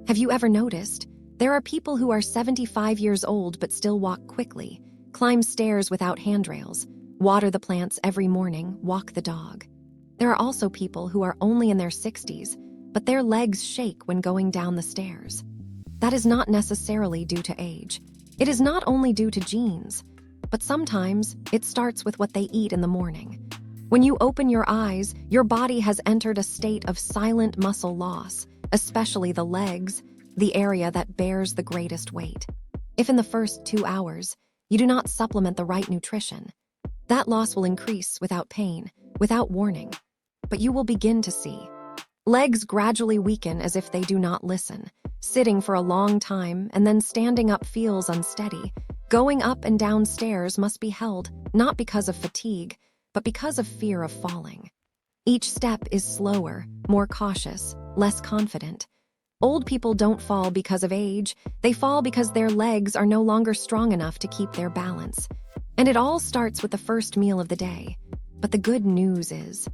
Have you ever noticed? There are people who are 75 years old but still walk quickly, climb stairs without handrails, water the plants every morning, walk the dog. There are also people who are only in their 60s, but their legs shake when going down the stairs. That is not necessarily due to age. It is not only due to genes, but sometimes it starts with what they eat in the morning. When you open your eyes, your body has entered a state of silent muscle loss, especially the legs, the area that bears the greatest weight. If in the first 2 hours, you do not supplement the right nutrition, that loss will increase without pain, without warning. But you will begin to see. Legs gradually weaken as if they do not listen. Sitting for a long time and then standing up feels unsteady. Going up and down stairs must be held, not because of fatigue, but because of fear of falling. Each step is slower, more cautious, less confident. Old people don't fall because of age, they fall because their legs are no longer strong enough to keep their balance. And it all starts with the first meal of the day. But the good news is,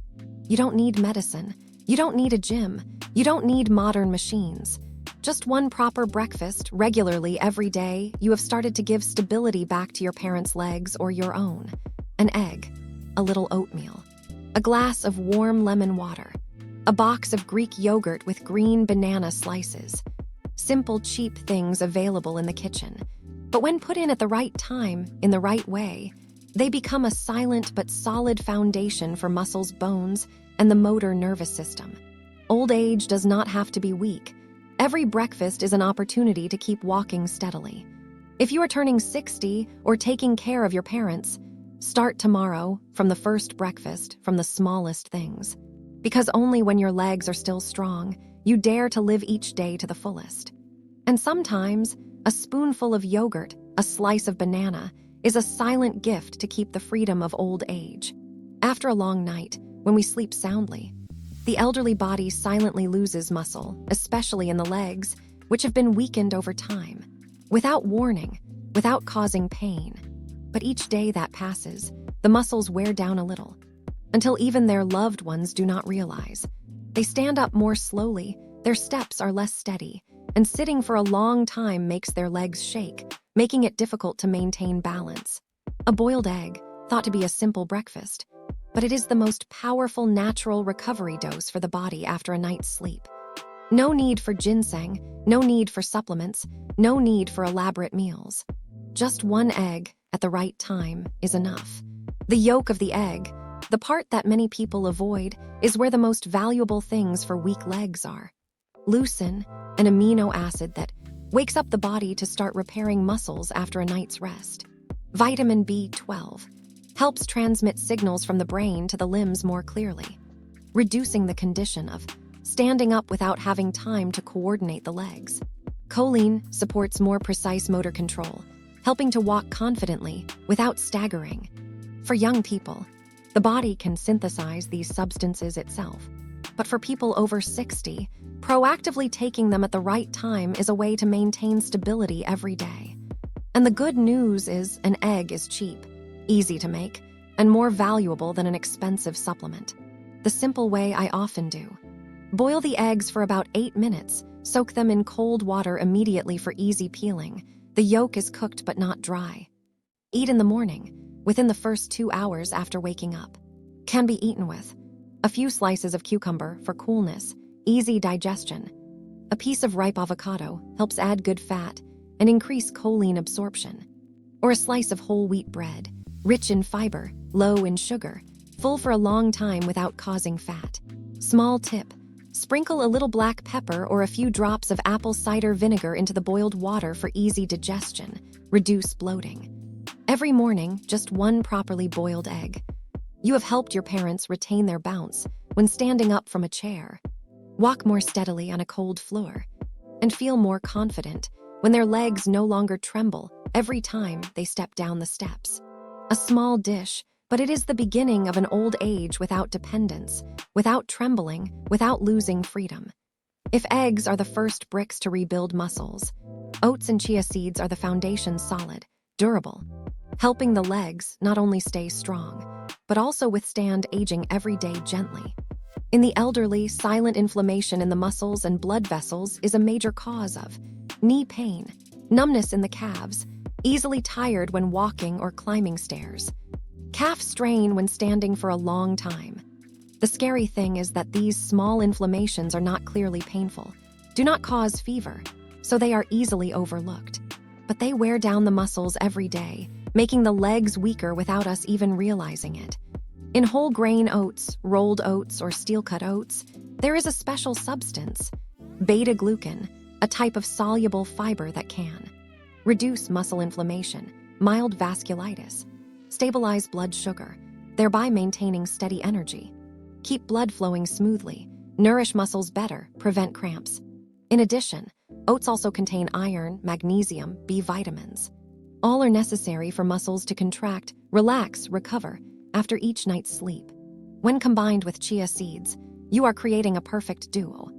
you don't need medicine, you don't need a gym, you don't need modern machines. Just one proper breakfast, regularly every day, you have started to give stability back to your parents' legs or your own. An egg, a little oatmeal, a glass of warm lemon water, a box of Greek yogurt with green banana slices. Simple, cheap things available in the kitchen. But when put in at the right time, in the right way, they become a silent but solid foundation for muscles, bones, and the motor nervous system. Old age does not have to be weak. Every breakfast is an opportunity to keep walking steadily. If you are turning 60 or taking care of your parents, start tomorrow from the first breakfast, from the smallest things. Because only when your legs are still strong, you dare to live each day to the fullest. And sometimes, a spoonful of yogurt, a slice of banana, is a silent gift to keep the freedom of old age. After a long night, when we sleep soundly, the elderly body silently loses muscle, especially in the legs, which have been weakened over time, without warning, without causing pain. But each day that passes, the muscles wear down a little, until even their loved ones do not realize. They stand up more slowly, their steps are less steady, and sitting for a long time makes their legs shake, making it difficult to maintain balance. A boiled egg, thought to be a simple breakfast, but it is the most powerful natural recovery dose for the body after a night's sleep. No need for ginseng, no need for supplements, no need for elaborate meals. Just one egg at the right time is enough. The yolk of the egg, the part that many people avoid, is where the most valuable things for weak legs are. Leucin, an amino acid that wakes up the body to start repairing muscles after a night's rest. Vitamin B12 helps transmit signals from the brain to the limbs more clearly, reducing the condition of standing up without having time to coordinate the legs. Choline supports more precise motor control, helping to walk confidently without staggering. For young people, the body can synthesize these substances itself. But for people over 60, proactively taking them at the right time is a way to maintain stability every day. And the good news is an egg is cheap, easy to make, and more valuable than an expensive supplement. The simple way I often do. Boil the eggs for about 8 minutes, soak them in cold water immediately for easy peeling. The yolk is cooked but not dry. Eat in the morning, within the first 2 hours after waking up. Can be eaten with a few slices of cucumber for coolness, easy digestion. A piece of ripe avocado helps add good fat and increase choline absorption. Or a slice of whole wheat bread, rich in fiber, low in sugar, full for a long time without causing fat. Small tip: sprinkle a little black pepper or a few drops of apple cider vinegar into the boiled water for easy digestion, reduce bloating. Every morning, just one properly boiled egg. You have helped your parents retain their bounce when standing up from a chair, walk more steadily on a cold floor, and feel more confident when their legs no longer tremble every time they step down the steps. A small dish, but it is the beginning of an old age without dependence, without trembling, without losing freedom. If eggs are the first bricks to rebuild muscles, oats and chia seeds are the foundation, solid, durable, helping the legs not only stay strong, but also withstand aging every day gently. In the elderly, silent inflammation in the muscles and blood vessels is a major cause of knee pain, numbness in the calves, easily tired when walking or climbing stairs, calf strain when standing for a long time. The scary thing is that these small inflammations are not clearly painful, do not cause fever, so they are easily overlooked. But they wear down the muscles every day, making the legs weaker without us even realizing it. In whole grain oats, rolled oats, or steel-cut oats, there is a special substance, beta-glucan, a type of soluble fiber that can reduce muscle inflammation, mild vasculitis, stabilize blood sugar, thereby maintaining steady energy, keep blood flowing smoothly, nourish muscles better, prevent cramps. In addition, oats also contain iron, magnesium, B vitamins. All are necessary for muscles to contract, relax, recover after each night's sleep. When combined with chia seeds, you are creating a perfect duo.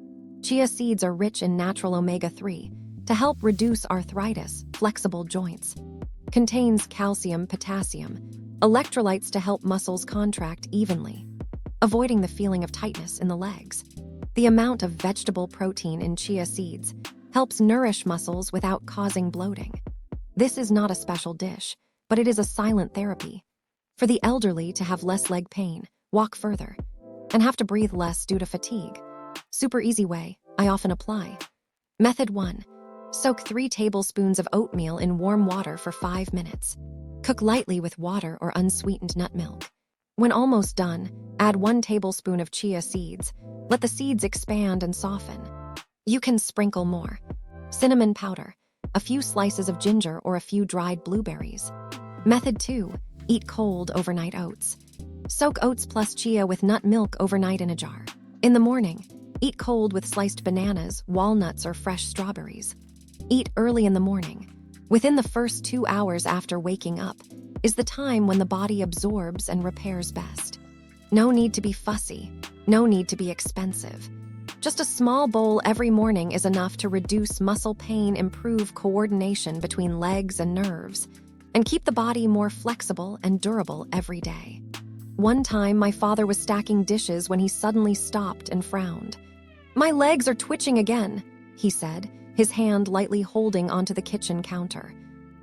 Chia seeds are rich in natural omega-3 to help reduce arthritis, flexible joints. Contains calcium, potassium, electrolytes to help muscles contract evenly, avoiding the feeling of tightness in the legs. The amount of vegetable protein in chia seeds helps nourish muscles without causing bloating. This is not a special dish, but it is a silent therapy. For the elderly to have less leg pain, walk further, and have to breathe less due to fatigue. Super easy way, I often apply. Method 1. Soak 3 tablespoons of oatmeal in warm water for 5 minutes. Cook lightly with water or unsweetened nut milk. When almost done, add 1 tablespoon of chia seeds. Let the seeds expand and soften. You can sprinkle more. Cinnamon powder, a few slices of ginger or a few dried blueberries. Method 2. Eat cold overnight oats. Soak oats plus chia with nut milk overnight in a jar. In the morning, eat cold with sliced bananas, walnuts, or fresh strawberries. Eat early in the morning. Within the first 2 hours after waking up is the time when the body absorbs and repairs best. No need to be fussy. No need to be expensive. Just a small bowl every morning is enough to reduce muscle pain, improve coordination between legs and nerves, and keep the body more flexible and durable every day. One time, my father was stacking dishes when he suddenly stopped and frowned. "My legs are twitching again," he said, his hand lightly holding onto the kitchen counter.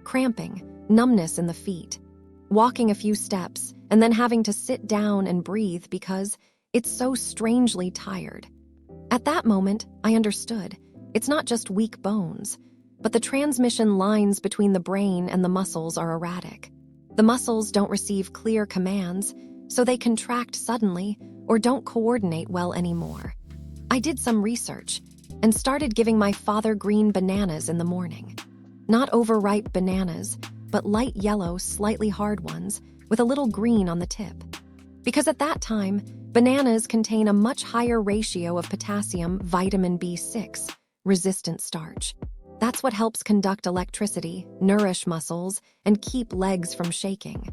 Cramping, numbness in the feet. Walking a few steps, and then having to sit down and breathe because it's so strangely tired. At that moment, I understood. It's not just weak bones, but the transmission lines between the brain and the muscles are erratic. The muscles don't receive clear commands, so they contract suddenly or don't coordinate well anymore. I did some research and started giving my father green bananas in the morning. Not overripe bananas, but light yellow, slightly hard ones with a little green on the tip. Because at that time, bananas contain a much higher ratio of potassium, vitamin B6, resistant starch. That's what helps conduct electricity, nourish muscles, and keep legs from shaking.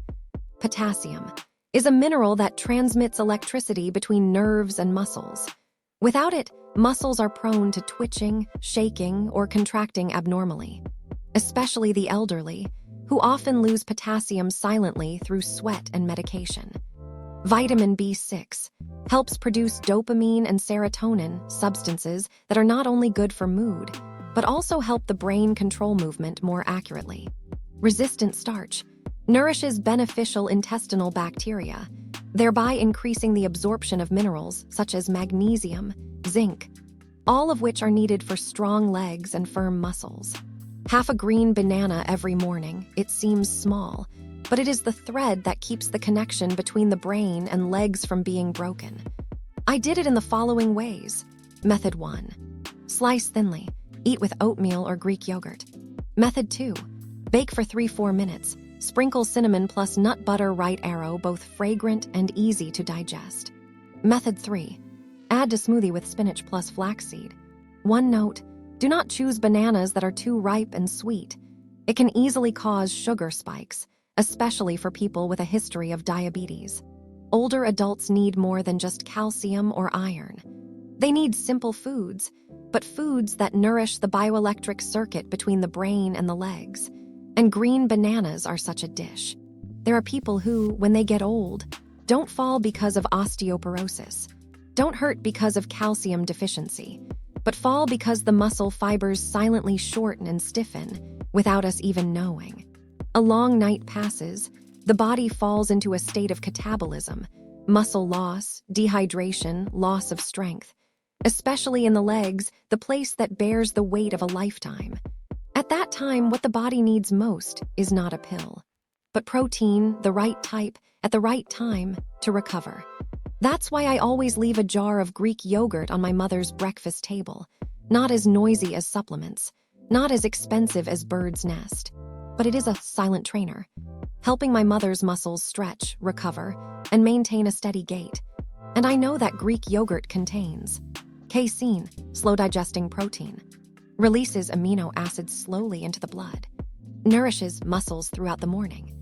Potassium is a mineral that transmits electricity between nerves and muscles. Without it, muscles are prone to twitching, shaking, or contracting abnormally, especially the elderly, who often lose potassium silently through sweat and medication. Vitamin B6 helps produce dopamine and serotonin, substances that are not only good for mood, but also help the brain control movement more accurately. Resistant starch nourishes beneficial intestinal bacteria, thereby increasing the absorption of minerals such as magnesium, zinc, all of which are needed for strong legs and firm muscles. Half a green banana every morning, it seems small, but it is the thread that keeps the connection between the brain and legs from being broken. I did it in the following ways. Method 1. Slice thinly. Eat with oatmeal or Greek yogurt. Method 2. Bake for 3-4 minutes. Sprinkle cinnamon plus nut butter right arrow, both fragrant and easy to digest. Method 3. Add to smoothie with spinach plus flaxseed. One note, do not choose bananas that are too ripe and sweet. It can easily cause sugar spikes, especially for people with a history of diabetes. Older adults need more than just calcium or iron. They need simple foods, but foods that nourish the bioelectric circuit between the brain and the legs. And green bananas are such a dish. There are people who, when they get old, don't fall because of osteoporosis, don't hurt because of calcium deficiency, but fall because the muscle fibers silently shorten and stiffen without us even knowing. A long night passes, the body falls into a state of catabolism, muscle loss, dehydration, loss of strength, especially in the legs, the place that bears the weight of a lifetime. At that time, what the body needs most is not a pill, but protein, the right type, at the right time, to recover. That's why I always leave a jar of Greek yogurt on my mother's breakfast table, not as noisy as supplements, not as expensive as Bird's Nest, but it is a silent trainer, helping my mother's muscles stretch, recover, and maintain a steady gait. And I know that Greek yogurt contains casein, slow-digesting protein, releases amino acids slowly into the blood, nourishes muscles throughout the morning,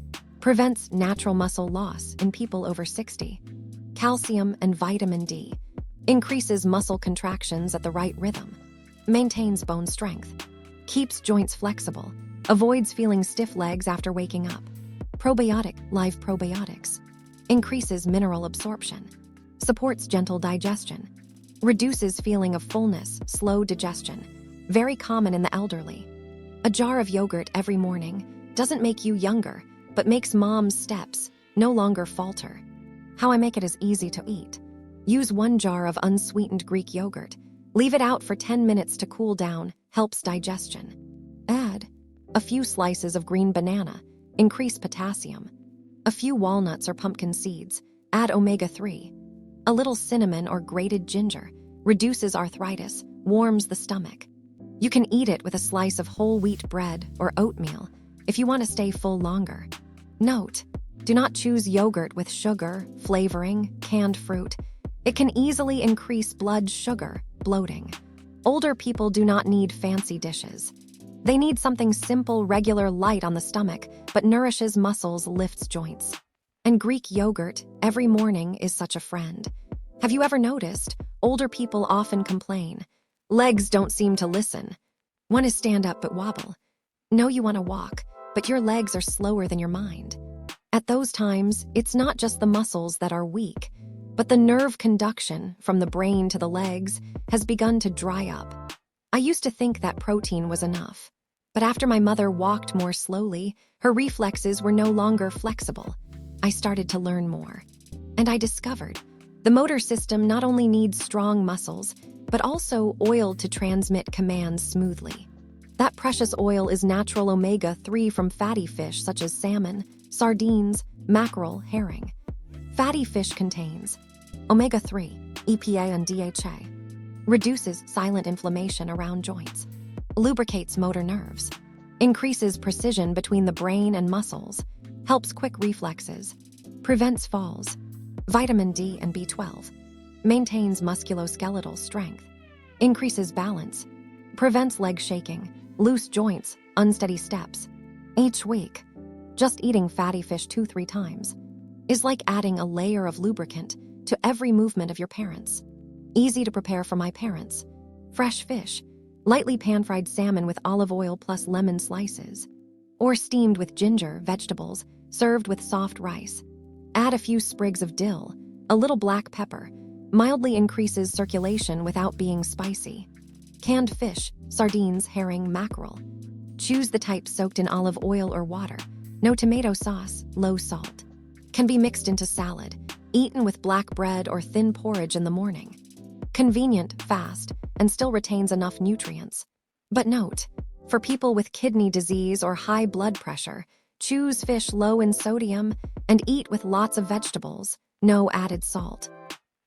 prevents natural muscle loss in people over 60, calcium and vitamin D, increases muscle contractions at the right rhythm, maintains bone strength, keeps joints flexible, avoids feeling stiff legs after waking up, probiotic, live probiotics, increases mineral absorption, supports gentle digestion, reduces feeling of fullness, slow digestion, very common in the elderly. A jar of yogurt every morning doesn't make you younger, but makes mom's steps no longer falter. How I make it is easy to eat. Use 1 jar of unsweetened Greek yogurt. Leave it out for 10 minutes to cool down, helps digestion. Add a few slices of green banana, increase potassium. A few walnuts or pumpkin seeds, add omega-3. A little cinnamon or grated ginger, reduces arthritis, warms the stomach. You can eat it with a slice of whole wheat bread or oatmeal if you want to stay full longer. Note: do not choose yogurt with sugar, flavoring, canned fruit. It can easily increase blood sugar, bloating. Older people do not need fancy dishes. They need something simple, regular, light on the stomach, but nourishes muscles, lifts joints. And Greek yogurt every morning is such a friend. Have you ever noticed? Older people often complain. Legs don't seem to listen. Want to stand up but wobble. Know you want to walk, but your legs are slower than your mind. At those times, it's not just the muscles that are weak, but the nerve conduction from the brain to the legs has begun to dry up. I used to think that protein was enough, but after my mother walked more slowly, her reflexes were no longer flexible. I started to learn more, and I discovered the motor system not only needs strong muscles, but also oil to transmit commands smoothly. That precious oil is natural omega-3 from fatty fish such as salmon, sardines, mackerel, herring. Fatty fish contains omega-3, EPA and DHA, reduces silent inflammation around joints, lubricates motor nerves, increases precision between the brain and muscles, helps quick reflexes, prevents falls, vitamin D and B12, maintains musculoskeletal strength, increases balance, prevents leg shaking, loose joints, unsteady steps. Each week, just eating fatty fish 2-3 times is like adding a layer of lubricant to every movement of your parents. Easy to prepare for my parents. Fresh fish, lightly pan-fried salmon with olive oil plus lemon slices, or steamed with ginger, vegetables, served with soft rice. Add a few sprigs of dill, a little black pepper, mildly increases circulation without being spicy. Canned fish, sardines, herring, mackerel. Choose the type soaked in olive oil or water. No tomato sauce, low salt. Can be mixed into salad, eaten with black bread or thin porridge in the morning. Convenient, fast, and still retains enough nutrients. But note, for people with kidney disease or high blood pressure, choose fish low in sodium and eat with lots of vegetables, no added salt.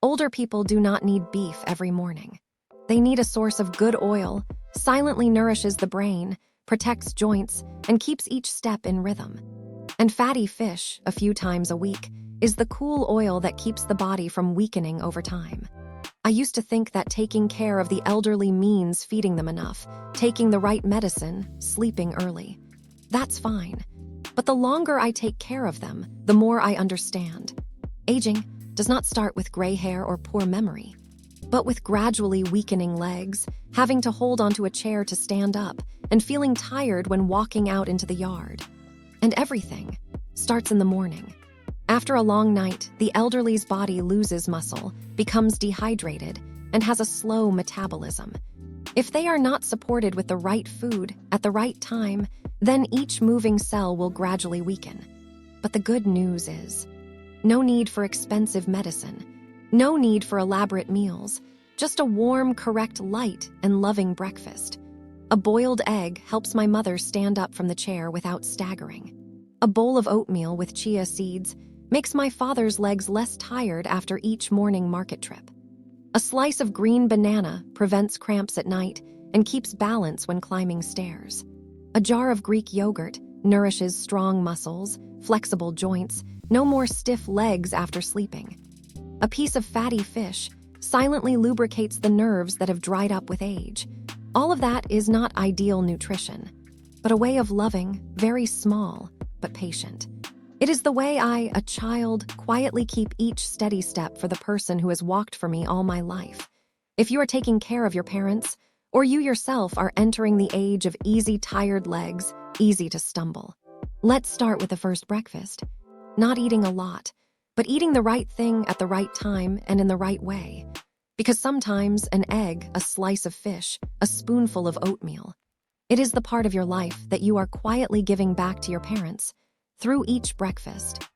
Older people do not need beef every morning. They need a source of good oil, silently nourishes the brain, protects joints, and keeps each step in rhythm. And fatty fish, a few times a week, is the cool oil that keeps the body from weakening over time. I used to think that taking care of the elderly means feeding them enough, taking the right medicine, sleeping early. That's fine. But the longer I take care of them, the more I understand. Aging does not start with gray hair or poor memory, but with gradually weakening legs, having to hold onto a chair to stand up, and feeling tired when walking out into the yard. And everything starts in the morning. After a long night, the elderly's body loses muscle, becomes dehydrated, and has a slow metabolism. If they are not supported with the right food at the right time, then each moving cell will gradually weaken. But the good news is, no need for expensive medicine, no need for elaborate meals, just a warm, correct light and loving breakfast. A boiled egg helps my mother stand up from the chair without staggering. A bowl of oatmeal with chia seeds makes my father's legs less tired after each morning market trip. A slice of green banana prevents cramps at night and keeps balance when climbing stairs. A jar of Greek yogurt nourishes strong muscles, flexible joints, no more stiff legs after sleeping. A piece of fatty fish silently lubricates the nerves that have dried up with age. All of that is not ideal nutrition, but a way of loving, very small, but patient. It is the way I, a child, quietly keep each steady step for the person who has walked for me all my life. If you are taking care of your parents, or you yourself are entering the age of easy tired legs, easy to stumble, let's start with the first breakfast. Not eating a lot, but eating the right thing at the right time and in the right way. Because sometimes an egg, a slice of fish, a spoonful of oatmeal, it is the part of your life that you are quietly giving back to your parents through each breakfast.